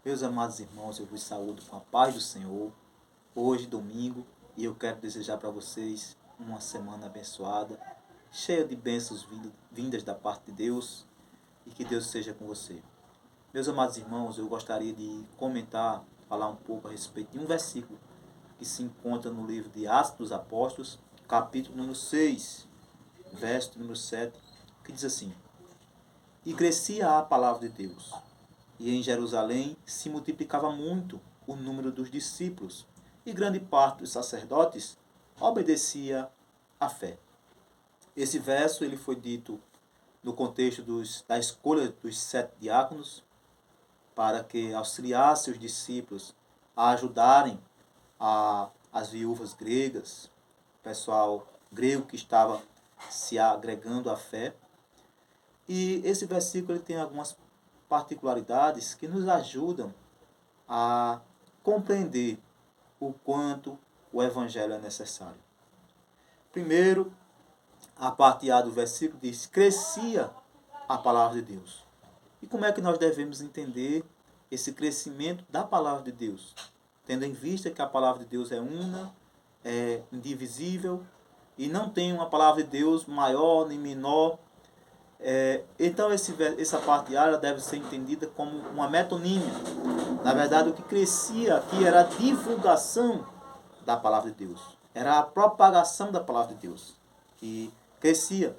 Meus amados irmãos, eu vos saúdo com a paz do Senhor, hoje, domingo, e eu quero desejar para vocês uma semana abençoada, cheia de bênçãos vindas da parte de Deus, e que Deus seja com você. Meus amados irmãos, eu gostaria de comentar, falar um pouco a respeito de um versículo que se encontra no livro de Atos dos Apóstolos, capítulo número 6, verso número 7, que diz assim: E crescia a palavra de Deus, e em Jerusalém se multiplicava muito o número dos discípulos, e grande parte dos sacerdotes obedecia à fé. Esse verso ele foi dito no contexto da escolha dos 7 diáconos, para que auxiliasse os discípulos a ajudarem as viúvas gregas, o pessoal grego que estava se agregando à fé. E esse versículo ele tem algumas particularidades que nos ajudam a compreender o quanto o Evangelho é necessário. Primeiro, a parte A do versículo diz: crescia a palavra de Deus. E como é que nós devemos entender esse crescimento da palavra de Deus? Tendo em vista que a palavra de Deus é una, é indivisível, e não tem uma palavra de Deus maior nem menor. Então essa parte A deve ser entendida como uma metonímia. Na verdade, o que crescia aqui era a divulgação da palavra de Deus. Era a propagação da palavra de Deus que crescia.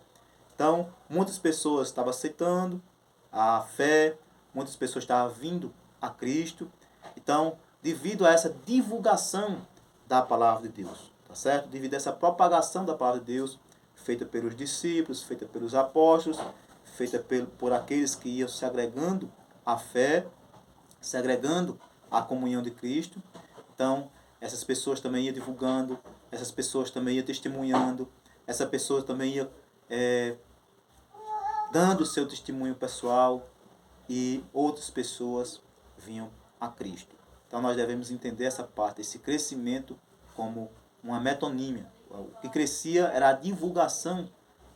Então, muitas pessoas estavam aceitando a fé, muitas pessoas estavam vindo a Cristo. Então, devido a essa divulgação da palavra de Deus, tá certo? Devido a essa propagação da palavra de Deus, feita pelos discípulos, feita pelos apóstolos, feita por aqueles que iam se agregando à fé, se agregando à comunhão de Cristo. Então, essas pessoas também iam divulgando, essas pessoas também iam testemunhando, essa pessoa também ia dando o seu testemunho pessoal, e outras pessoas vinham a Cristo. Então nós devemos entender essa parte, esse crescimento, como uma metonímia. O que crescia era a divulgação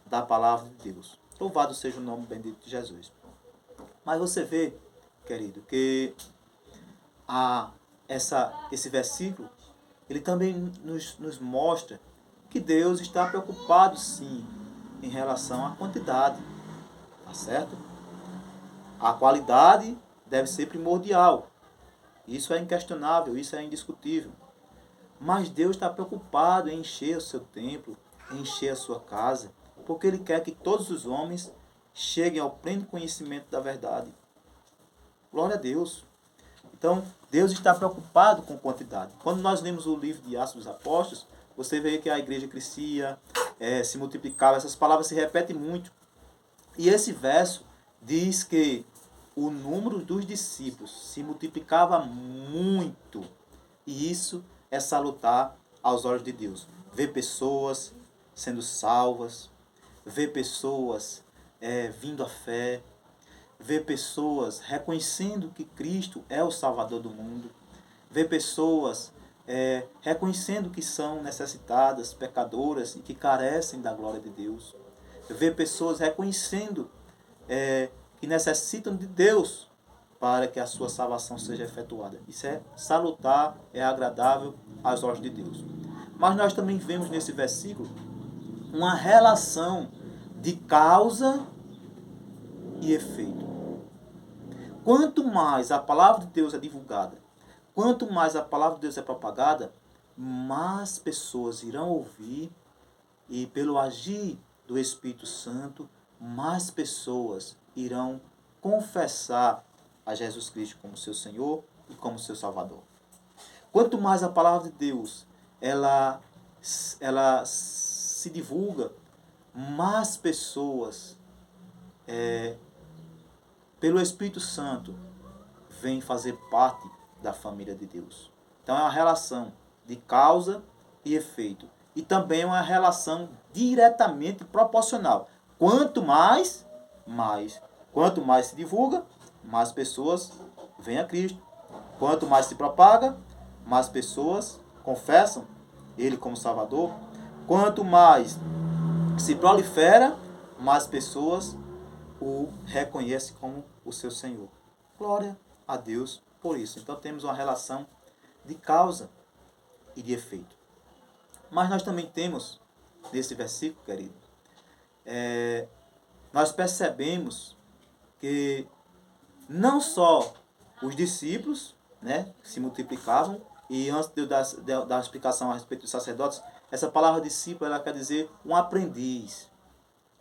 da palavra de Deus. Louvado seja o nome bendito de Jesus. Mas você vê, querido, que esse versículo, ele também nos mostra que Deus está preocupado, sim, em relação à quantidade. Tá certo? A qualidade deve ser primordial. Isso é inquestionável, isso é indiscutível. Mas Deus está preocupado em encher o seu templo, em encher a sua casa, porque Ele quer que todos os homens cheguem ao pleno conhecimento da verdade. Glória a Deus. Então, Deus está preocupado com quantidade. Quando nós lemos o livro de Atos dos Apóstolos, você vê que a igreja crescia, se multiplicava. Essas palavras se repetem muito. E esse verso diz que o número dos discípulos se multiplicava muito. E isso é salutar aos olhos de Deus. Ver pessoas sendo salvas, ver pessoas vindo à fé, ver pessoas reconhecendo que Cristo é o Salvador do mundo, ver pessoas reconhecendo que são necessitadas, pecadoras e que carecem da glória de Deus. Ver pessoas reconhecendo que necessitam de Deus para que a sua salvação seja efetuada. Isso é salutar, é agradável aos olhos de Deus. Mas nós também vemos nesse versículo uma relação de causa e efeito. Quanto mais a palavra de Deus é divulgada, quanto mais a palavra de Deus é propagada, mais pessoas irão ouvir, e pelo agir do Espírito Santo, mais pessoas irão confessar a Jesus Cristo como seu Senhor e como seu Salvador. Quanto mais a palavra de Deus ela se divulga, mais pessoas pelo Espírito Santo vêm fazer parte da família de Deus. Então é uma relação de causa e efeito. E também é uma relação diretamente proporcional. Quanto mais, mais. Quanto mais se divulga, mais pessoas vêm a Cristo. Quanto mais se propaga, mais pessoas confessam Ele como Salvador. Quanto mais se prolifera, mais pessoas o reconhecem como o seu Senhor. Glória a Deus por isso. Então temos uma relação de causa e de efeito. Mas nós também temos, nesse versículo, querido, nós percebemos que não só os discípulos, né, se multiplicavam, e antes de eu dar a explicação a respeito dos sacerdotes, essa palavra discípulo ela quer dizer um aprendiz,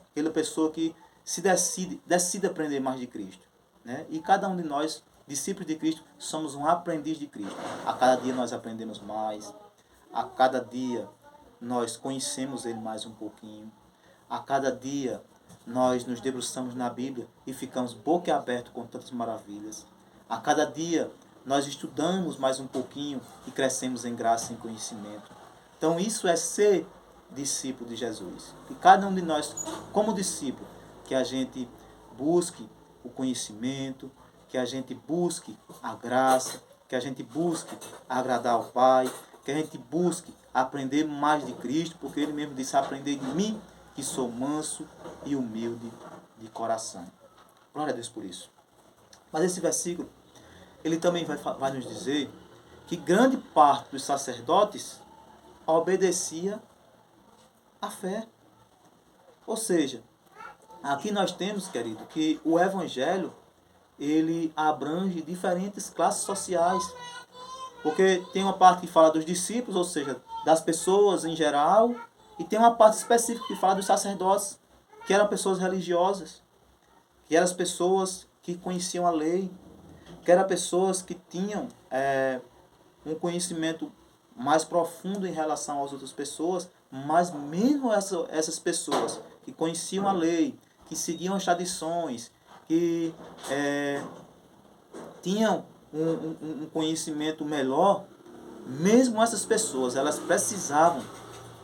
aquela pessoa que se decide aprender mais de Cristo, né? E cada um de nós, discípulos de Cristo, somos um aprendiz de Cristo. A cada dia nós aprendemos mais, a cada dia nós conhecemos Ele mais um pouquinho, a cada dia nós nos debruçamos na Bíblia e ficamos boquiabertos com tantas maravilhas. A cada dia nós estudamos mais um pouquinho e crescemos em graça e em conhecimento. Então isso é ser discípulo de Jesus. E cada um de nós, como discípulo, que a gente busque o conhecimento, que a gente busque a graça, que a gente busque agradar ao Pai, que a gente busque aprender mais de Cristo, porque Ele mesmo disse, aprender de mim, que sou manso e humilde de coração. Glória a Deus por isso. Mas esse versículo, ele também vai nos dizer que grande parte dos sacerdotes obedecia à fé. Ou seja, aqui nós temos, querido, que o Evangelho, ele abrange diferentes classes sociais. Porque tem uma parte que fala dos discípulos, ou seja, das pessoas em geral, e tem uma parte específica que fala dos sacerdotes, que eram pessoas religiosas, que eram as pessoas que conheciam a lei, que eram pessoas que tinham um conhecimento mais profundo em relação às outras pessoas, mas mesmo essas pessoas que conheciam a lei, que seguiam as tradições, que tinham um conhecimento melhor, mesmo essas pessoas, elas precisavam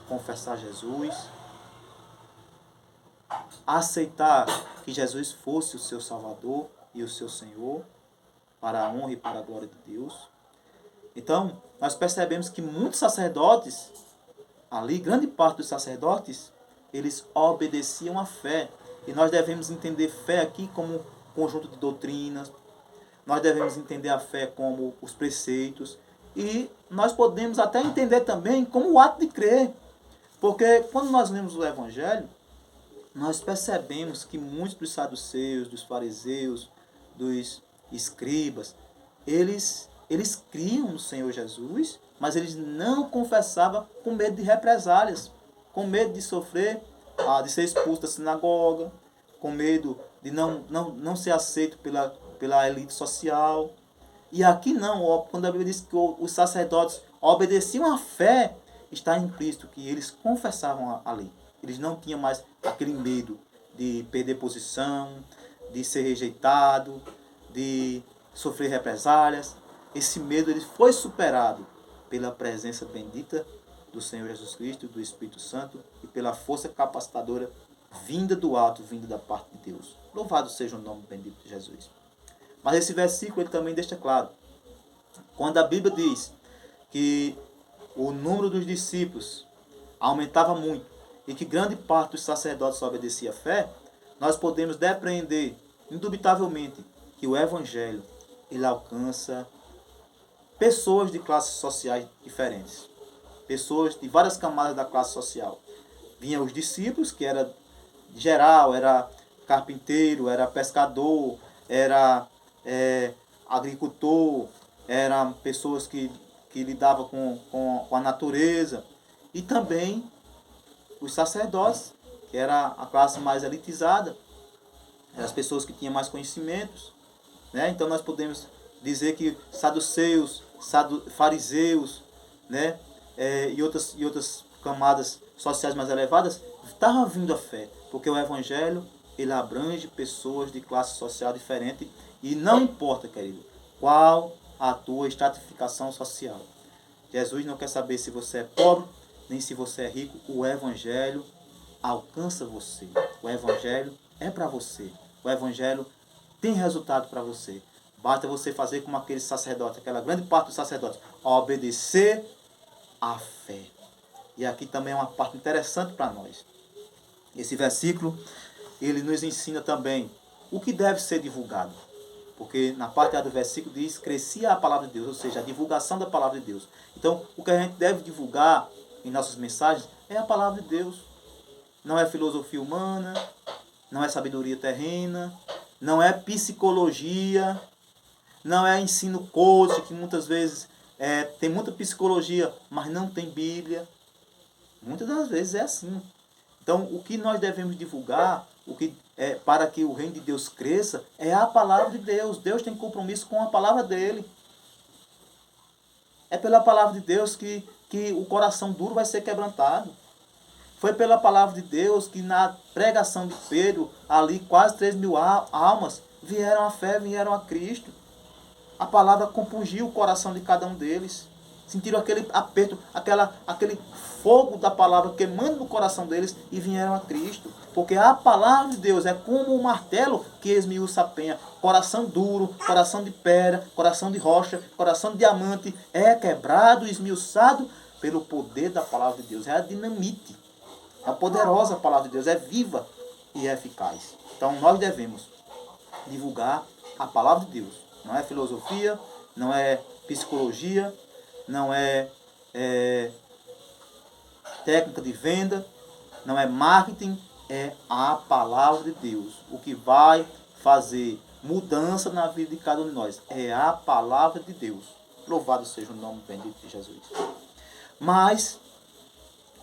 confessar Jesus, aceitar que Jesus fosse o seu Salvador e o seu Senhor, para a honra e para a glória de Deus. Então, nós percebemos que muitos sacerdotes, ali, grande parte dos sacerdotes, eles obedeciam à fé. E nós devemos entender fé aqui como conjunto de doutrinas, nós devemos entender a fé como os preceitos, e nós podemos até entender também como o ato de crer. Porque quando nós lemos o Evangelho, nós percebemos que muitos dos saduceus, dos fariseus, dos escribas, eles criam no Senhor Jesus, mas eles não confessavam com medo de represálias, com medo de sofrer, de ser expulso da sinagoga, com medo de não ser aceito pela elite social. E aqui não, quando a Bíblia diz que os sacerdotes obedeciam à fé, está implícito que eles confessavam a lei. Eles não tinham mais aquele medo de perder posição, de ser rejeitado, de sofrer represálias. Esse medo ele foi superado pela presença bendita do Senhor Jesus Cristo, do Espírito Santo e pela força capacitadora vinda do alto, vinda da parte de Deus. Louvado seja o nome bendito de Jesus. Mas esse versículo ele também deixa claro. Quando a Bíblia diz que o número dos discípulos aumentava muito e que grande parte dos sacerdotes obedecia à fé, nós podemos depreender, indubitavelmente, que o Evangelho ele alcança pessoas de classes sociais diferentes. Pessoas de várias camadas da classe social. Vinham os discípulos, que era geral, era carpinteiro, era pescador, era agricultor, eram pessoas que lidavam com a natureza, e também os sacerdotes, que era a classe mais elitizada, eram as pessoas que tinham mais conhecimentos, né? Então nós podemos dizer que saduceus, fariseus, né? E outras camadas sociais mais elevadas estavam vindo à fé, porque o Evangelho ele abrange pessoas de classe social diferente, e não importa, querido, qual a tua estratificação social. Jesus não quer saber se você é pobre, nem se você é rico. O Evangelho alcança você. O Evangelho é para você. O Evangelho tem resultado para você. Basta você fazer como aquele sacerdote, aquela grande parte dos sacerdotes, obedecer à fé. E aqui também é uma parte interessante para nós. Esse versículo, ele nos ensina também o que deve ser divulgado. Porque na parte A do versículo diz, crescia a palavra de Deus, ou seja, a divulgação da palavra de Deus. Então, o que a gente deve divulgar em nossas mensagens é a palavra de Deus. Não é filosofia humana, não é sabedoria terrena, não é psicologia, não é ensino coach, que muitas vezes tem muita psicologia, mas não tem Bíblia. Muitas das vezes é assim. Então, o que nós devemos divulgar, para que o reino de Deus cresça, é a palavra de Deus. Deus tem compromisso com a palavra dele. É pela palavra de Deus que o coração duro vai ser quebrantado. Foi pela palavra de Deus que na pregação de Pedro, ali quase 3.000 almas vieram à fé, vieram a Cristo. A palavra compungiu o coração de cada um deles. Sentiram aquele aperto, aquele fogo da palavra queimando no coração deles e vieram a Cristo. Porque a palavra de Deus é como um martelo que esmiuça a penha. Coração duro, coração de pedra, coração de rocha, coração de diamante é quebrado, esmiuçado pelo poder da palavra de Deus. É a dinamite. É poderosa a palavra de Deus, é viva e é eficaz. Então nós devemos divulgar a palavra de Deus. Não é filosofia, não é psicologia, não é técnica de venda, não é marketing, é a palavra de Deus. O que vai fazer mudança na vida de cada um de nós é a palavra de Deus. Louvado seja o nome bendito de Jesus. Mas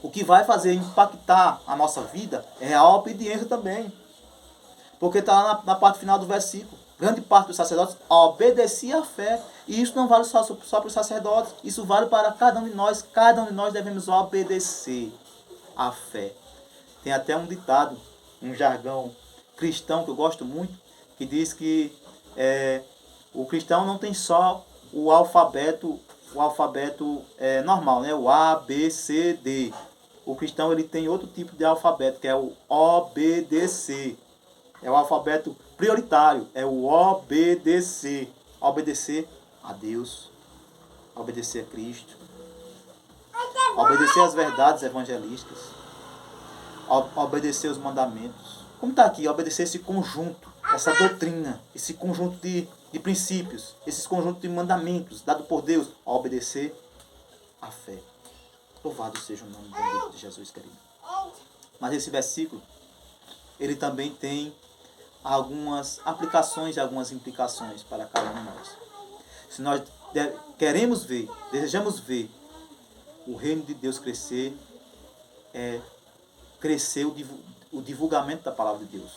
o que vai fazer impactar a nossa vida é a obediência também. Porque está lá na parte final do versículo. Grande parte dos sacerdotes obedecia à fé. E isso não vale só para os sacerdotes. Isso vale para cada um de nós. Cada um de nós devemos obedecer à fé. Tem até um ditado, um jargão cristão que eu gosto muito, que diz que o cristão não tem só o alfabeto normal, né? O A, B, C, D. O cristão ele tem outro tipo de alfabeto, que é o obedecer. É o alfabeto prioritário, é o obedecer. Obedecer a Deus, obedecer a Cristo, obedecer às verdades evangelísticas, obedecer os mandamentos. Como está aqui, obedecer esse conjunto, essa doutrina, esse conjunto de princípios, esse conjunto de mandamentos dado por Deus, obedecer a fé. Louvado seja o nome bendito de Jesus, querido. Mas esse versículo, ele também tem algumas aplicações e algumas implicações para cada um de nós. Se nós queremos ver, desejamos ver o reino de Deus crescer, crescer o divulgamento da palavra de Deus.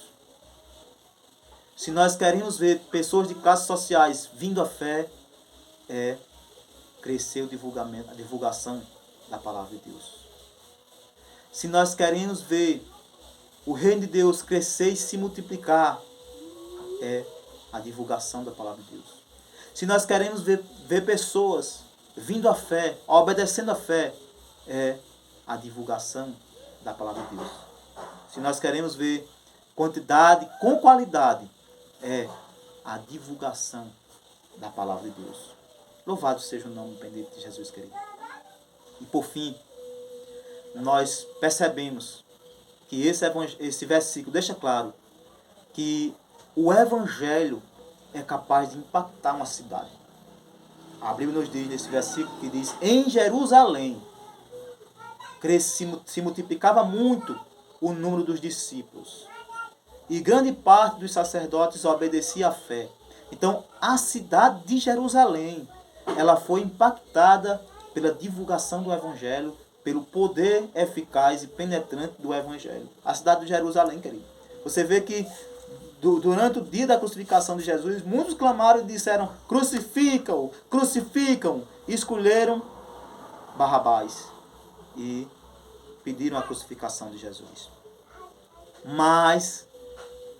Se nós queremos ver pessoas de classes sociais vindo à fé, crescer a divulgação da palavra de Deus. Se nós queremos ver o reino de Deus crescer e se multiplicar, é a divulgação da palavra de Deus. Se nós queremos ver pessoas vindo à fé, obedecendo à fé, é a divulgação da palavra de Deus. Se nós queremos ver quantidade com qualidade, é a divulgação da palavra de Deus. Louvado seja o nome bendito de Jesus, querido. E por fim, nós percebemos que esse versículo deixa claro que o Evangelho é capaz de impactar uma cidade. A Bíblia nos diz nesse versículo que diz: em Jerusalém se multiplicava muito o número dos discípulos. E grande parte dos sacerdotes obedecia à fé. Então, a cidade de Jerusalém, ela foi impactada pela divulgação do Evangelho, pelo poder eficaz e penetrante do Evangelho. A cidade de Jerusalém, querido. Você vê que durante o dia da crucificação de Jesus, muitos clamaram e disseram: crucificam, crucificam. E escolheram Barrabás e pediram a crucificação de Jesus. Mas,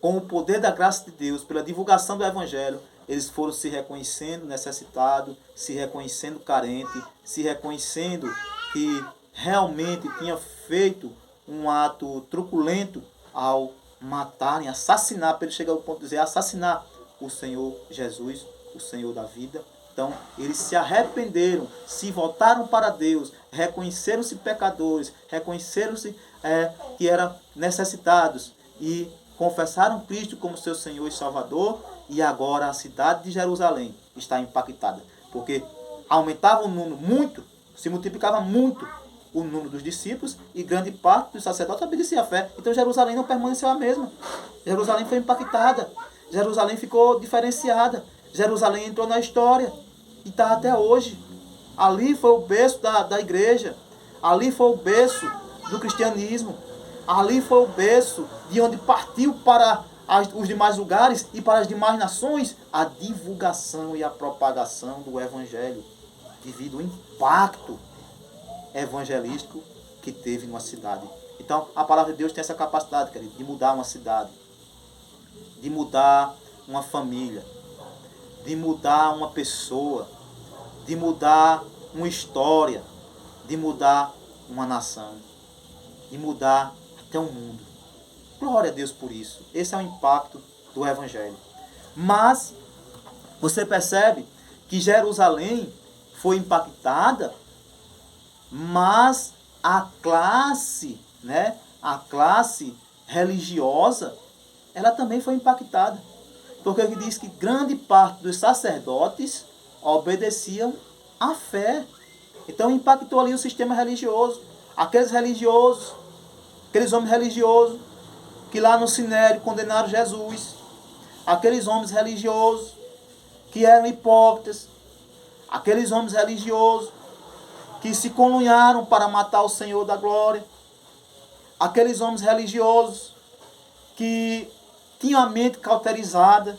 com o poder da graça de Deus, pela divulgação do Evangelho, eles foram se reconhecendo necessitados, se reconhecendo carente, se reconhecendo que realmente tinha feito um ato truculento ao matarem, assassinar, para ele chegar ao ponto de dizer, assassinar o Senhor Jesus, o Senhor da vida. Então, eles se arrependeram, se voltaram para Deus, reconheceram-se pecadores, reconheceram-se que eram necessitados e confessaram Cristo como seu Senhor e Salvador e agora a cidade de Jerusalém está impactada. Porque aumentava o número muito, se multiplicava muito o número dos discípulos e grande parte dos sacerdotes obedecia à fé. Então Jerusalém não permaneceu a mesma. Jerusalém foi impactada. Jerusalém ficou diferenciada. Jerusalém entrou na história e está até hoje. Ali foi o berço da igreja. Ali foi o berço do cristianismo. Ali foi o berço de onde partiu para os demais lugares e para as demais nações a divulgação e a propagação do Evangelho, devido ao impacto evangelístico que teve numa cidade. Então, a palavra de Deus tem essa capacidade, querido, de mudar uma cidade, de mudar uma família, de mudar uma pessoa, de mudar uma história, de mudar uma nação, de mudar até o mundo. Glória a Deus por isso. Esse é o impacto do Evangelho. Mas você percebe que Jerusalém foi impactada, mas a classe, né, a classe religiosa, ela também foi impactada. Porque ele diz que grande parte dos sacerdotes obedeciam à fé. Então impactou ali o sistema religioso. Aqueles religiosos, aqueles homens religiosos que lá no Sinédrio condenaram Jesus. Aqueles homens religiosos que eram hipócritas. Aqueles homens religiosos que se conluiaram para matar o Senhor da glória. Aqueles homens religiosos que tinham a mente cauterizada.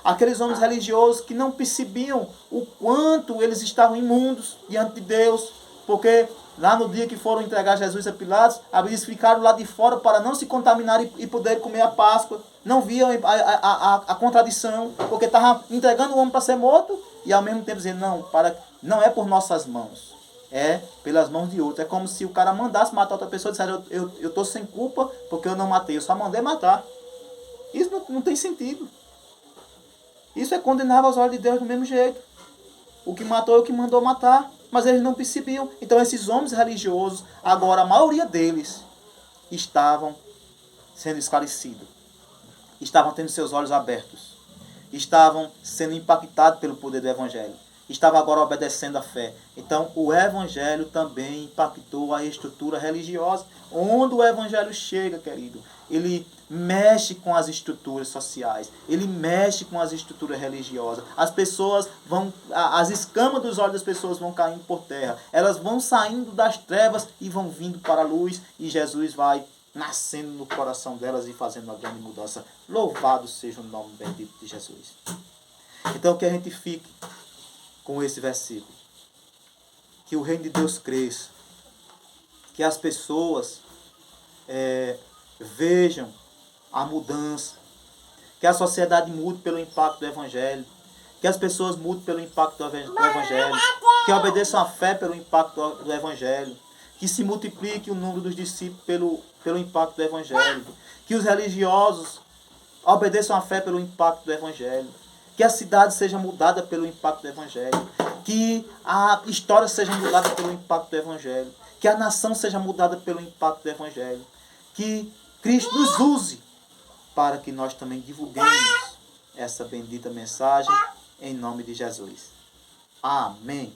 Aqueles homens religiosos que não percebiam o quanto eles estavam imundos diante de Deus. Porque lá no dia que foram entregar Jesus a Pilatos, eles ficaram lá de fora para não se contaminar e poder comer a Páscoa. Não viam a contradição, porque estavam entregando o homem para ser morto e ao mesmo tempo dizendo, não é por nossas mãos, é pelas mãos de outro. É como se o cara mandasse matar outra pessoa e dissesse, eu estou sem culpa porque eu não matei, eu só mandei matar. Isso não tem sentido. Isso é condenável aos olhos de Deus do mesmo jeito. O que matou é o que mandou matar. Mas eles não percebiam. Então esses homens religiosos, agora a maioria deles, estavam sendo esclarecidos. Estavam tendo seus olhos abertos. Estavam sendo impactados pelo poder do Evangelho. Estavam agora obedecendo à fé. Então o Evangelho também impactou a estrutura religiosa. Onde o Evangelho chega, querido, ele mexe com as estruturas sociais, ele mexe com as estruturas religiosas. As pessoas vão, as escamas dos olhos das pessoas vão caindo por terra. Elas vão saindo das trevas e vão vindo para a luz. E Jesus vai nascendo no coração delas e fazendo uma grande mudança. Louvado seja o nome bendito de Jesus. Então que a gente fique com esse versículo. Que o reino de Deus cresça. Que as pessoas vejam a mudança. Que a sociedade mude pelo impacto do Evangelho. Que as pessoas mudem pelo impacto do Evangelho. Que obedeçam à fé pelo impacto do Evangelho. Que se multiplique o número dos discípulos pelo impacto do Evangelho. Que os religiosos obedeçam à fé pelo impacto do Evangelho. Que a cidade seja mudada pelo impacto do Evangelho. Que a história seja mudada pelo impacto do Evangelho. Que a nação seja mudada pelo impacto do Evangelho. Que Cristo nos use para que nós também divulguemos essa bendita mensagem em nome de Jesus. Amém.